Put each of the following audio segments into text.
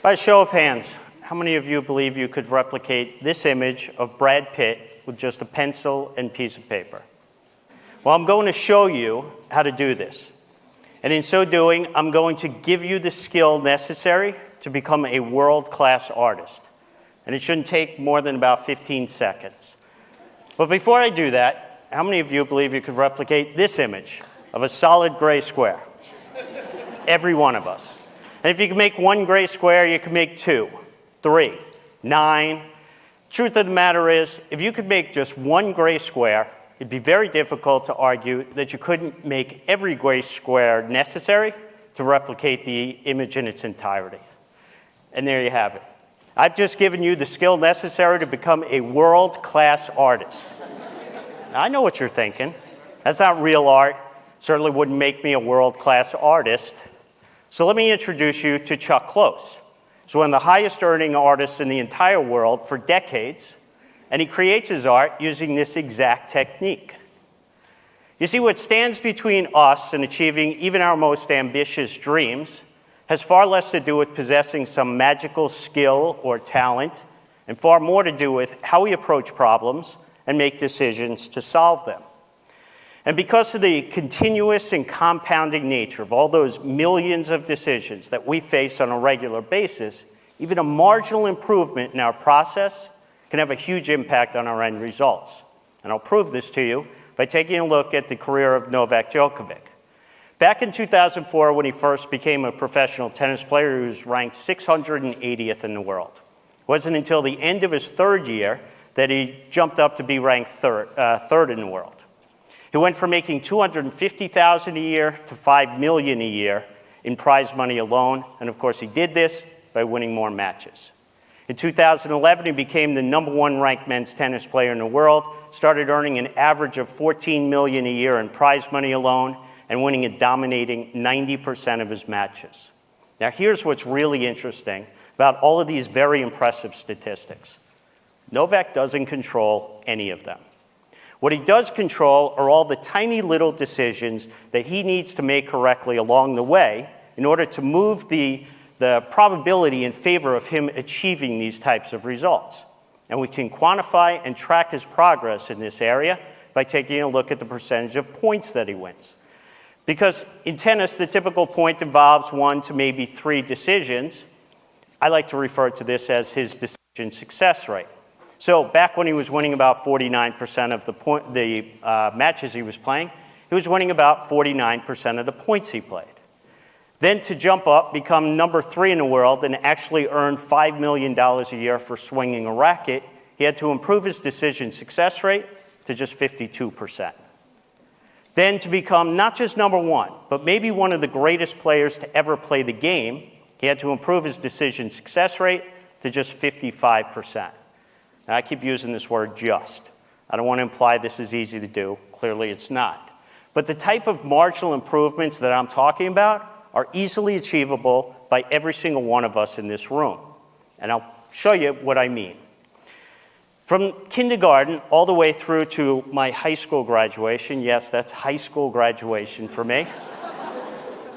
By a show of hands, how many of you believe you could replicate this image of Brad Pitt with just a pencil and piece of paper? Well, I'm going to show you how to do this. And in so doing, I'm going to give you the skill necessary to become a world-class artist. And it shouldn't take more than about 15 seconds. But before I do that, how many of you believe you could replicate this image of a solid gray square? Every one of us. And if you can make one gray square, you can make 2, 3, 9. Truth of the matter is, if you could make just one gray square, it'd be very difficult to argue that you couldn't make every gray square necessary to replicate the image in its entirety. And there you have it. I've just given you the skill necessary to become a world-class artist. I know what you're thinking. That's not real art. Certainly wouldn't make me a world-class artist. So let me introduce you to Chuck Close. He's one of the highest earning artists in the entire world for decades, and he creates his art using this exact technique. You see, what stands between us and achieving even our most ambitious dreams has far less to do with possessing some magical skill or talent, and far more to do with how we approach problems and make decisions to solve them. And because of the continuous and compounding nature of all those millions of decisions that we face on a regular basis, even a marginal improvement in our process can have a huge impact on our end results. And I'll prove this to you by taking a look at the career of Novak Djokovic. Back in 2004, when he first became a professional tennis player, he was ranked 680th in the world. It wasn't until the end of his third year that he jumped up to be ranked third in the world. He went from making $250,000 a year to $5 million a year in prize money alone, and of course he did this by winning more matches. In 2011, he became the #1 ranked men's tennis player in the world, started earning an average of $14 million a year in prize money alone, and winning a dominating 90% of his matches. Now here's what's really interesting about all of these very impressive statistics. Novak doesn't control any of them. What he does control are all the tiny little decisions that he needs to make correctly along the way in order to move the probability in favor of him achieving these types of results. And we can quantify and track his progress in this area by taking a look at the percentage of points that he wins. Because in tennis, the typical point involves 1 to maybe 3 decisions. I like to refer to this as his decision success rate. So back when he was winning about 49% of the matches he was playing, he was winning about 49% of the points he played. Then to jump up, become #3 in the world, and actually earn $5 million a year for swinging a racket, he had to improve his decision success rate to just 52%. Then to become not just #1, but maybe one of the greatest players to ever play the game, he had to improve his decision success rate to just 55%. Now, I keep using this word just. I don't want to imply this is easy to do. Clearly, it's not. But the type of marginal improvements that I'm talking about are easily achievable by every single one of us in this room. And I'll show you what I mean. From kindergarten all the way through to my high school graduation, yes, that's high school graduation for me,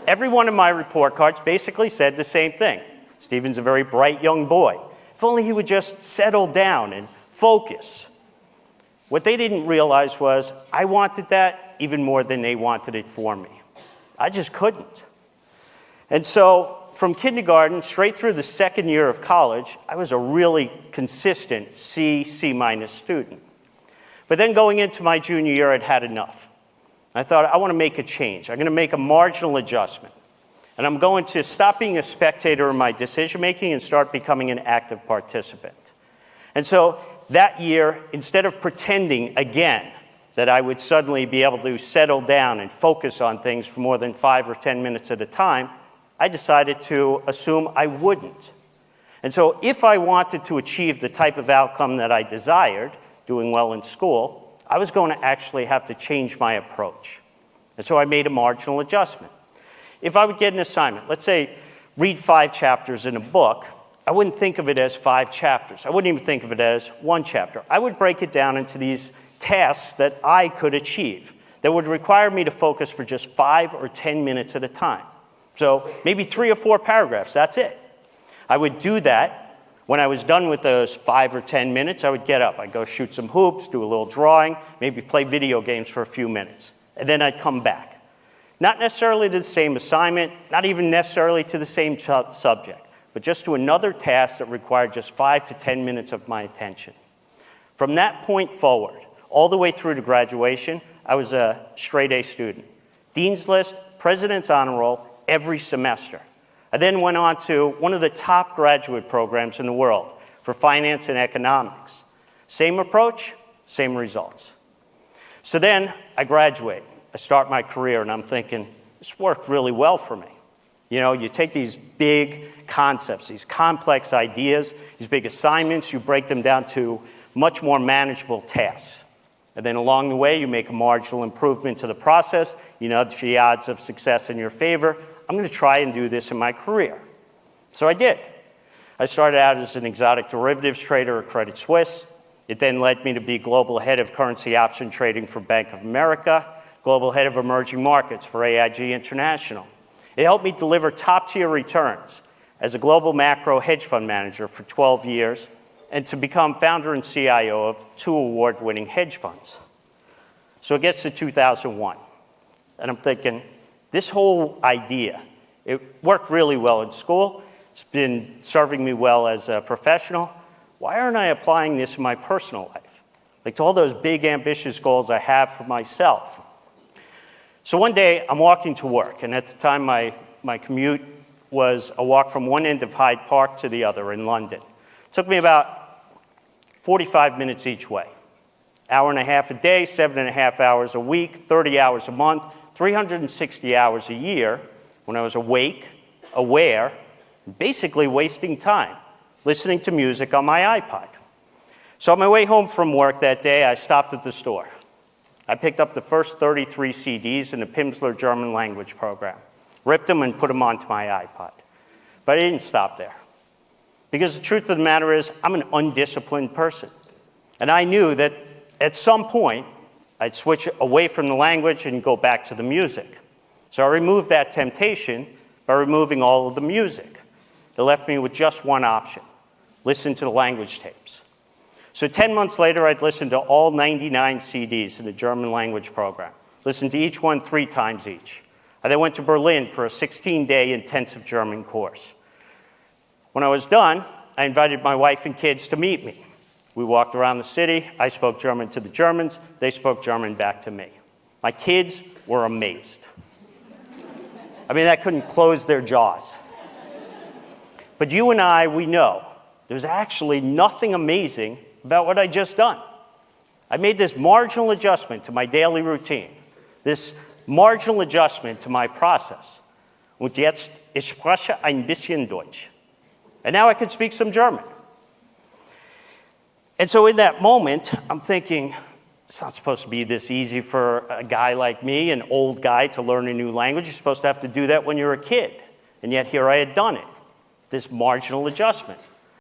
every one of my report cards basically said the same thing. Stephen's a very bright young boy. If only he would just settle down and focus. What they didn't realize was I wanted that even more than they wanted it for me. I just couldn't. And so from kindergarten straight through the second year of college, I was a really consistent C minus student. But then going into my junior year, I'd had enough. I thought, I want to make a change. I'm going to make a marginal adjustment. And I'm going to stop being a spectator in my decision-making and start becoming an active participant. And so that year, instead of pretending again that I would suddenly be able to settle down and focus on things for more than 5 or 10 minutes at a time, I decided to assume I wouldn't. And so if I wanted to achieve the type of outcome that I desired, doing well in school, I was going to actually have to change my approach. And so I made a marginal adjustment. If I would get an assignment, let's say read 5 chapters in a book, I wouldn't think of it as 5 chapters. I wouldn't even think of it as 1 chapter. I would break it down into these tasks that I could achieve that would require me to focus for just 5 or 10 minutes at a time. So maybe 3 or 4 paragraphs, that's it. I would do that. When I was done with those 5 or 10 minutes, I would get up. I'd go shoot some hoops, do a little drawing, maybe play video games for a few minutes. And then I'd come back. Not necessarily to the same assignment, not even necessarily to the same subject, but just to another task that required just 5 to 10 minutes of my attention. From that point forward, all the way through to graduation, I was a straight A student. Dean's List, President's Honor Roll, every semester. I then went on to one of the top graduate programs in the world for finance and economics. Same approach, same results. So then I graduate. I start my career, and I'm thinking, this worked really well for me. You know, you take these big concepts, these complex ideas, these big assignments, you break them down to much more manageable tasks. And then along the way, you make a marginal improvement to the process. You nudge the odds of success in your favor. I'm going to try and do this in my career. So I did. I started out as an exotic derivatives trader at Credit Suisse. It then led me to be global head of currency option trading for Bank of America, global head of emerging markets for AIG International. It helped me deliver top-tier returns as a global macro hedge fund manager for 12 years and to become founder and CIO of 2 award-winning hedge funds. So it gets to 2001, and I'm thinking, this whole idea, it worked really well in school. It's been serving me well as a professional. Why aren't I applying this in my personal life? Like to all those big, ambitious goals I have for myself. So one day, I'm walking to work, and at the time, my commute was a walk from one end of Hyde Park to the other in London. It took me about 45 minutes each way. Hour and a half a day, 7.5 hours a week, 30 hours a month, 360 hours a year when I was awake, aware, basically wasting time, listening to music on my iPod. So on my way home from work that day, I stopped at the store. I picked up the first 33 CDs in the Pimsleur German language program, ripped them and put them onto my iPod. But I didn't stop there. Because the truth of the matter is, I'm an undisciplined person. And I knew that at some point, I'd switch away from the language and go back to the music. So I removed that temptation by removing all of the music. It left me with just one option: listen to the language tapes. So 10 months later, I'd listened to all 99 CDs in the German language program, listened to each one 3 times each. I then went to Berlin for a 16-day intensive German course. When I was done, I invited my wife and kids to meet me. We walked around the city. I spoke German to the Germans. They spoke German back to me. My kids were amazed. I mean, that couldn't close their jaws. But you and I, we know there's actually nothing amazing about what I just done. I made this marginal adjustment to my daily routine, this marginal adjustment to my process. Und jetzt, ich spreche ein bisschen Deutsch. And now I can speak some German. And so in that moment, I'm thinking, it's not supposed to be this easy for a guy like me, an old guy, to learn a new language. You're supposed to have to do that when you're a kid. And yet here I had done it, this marginal adjustment.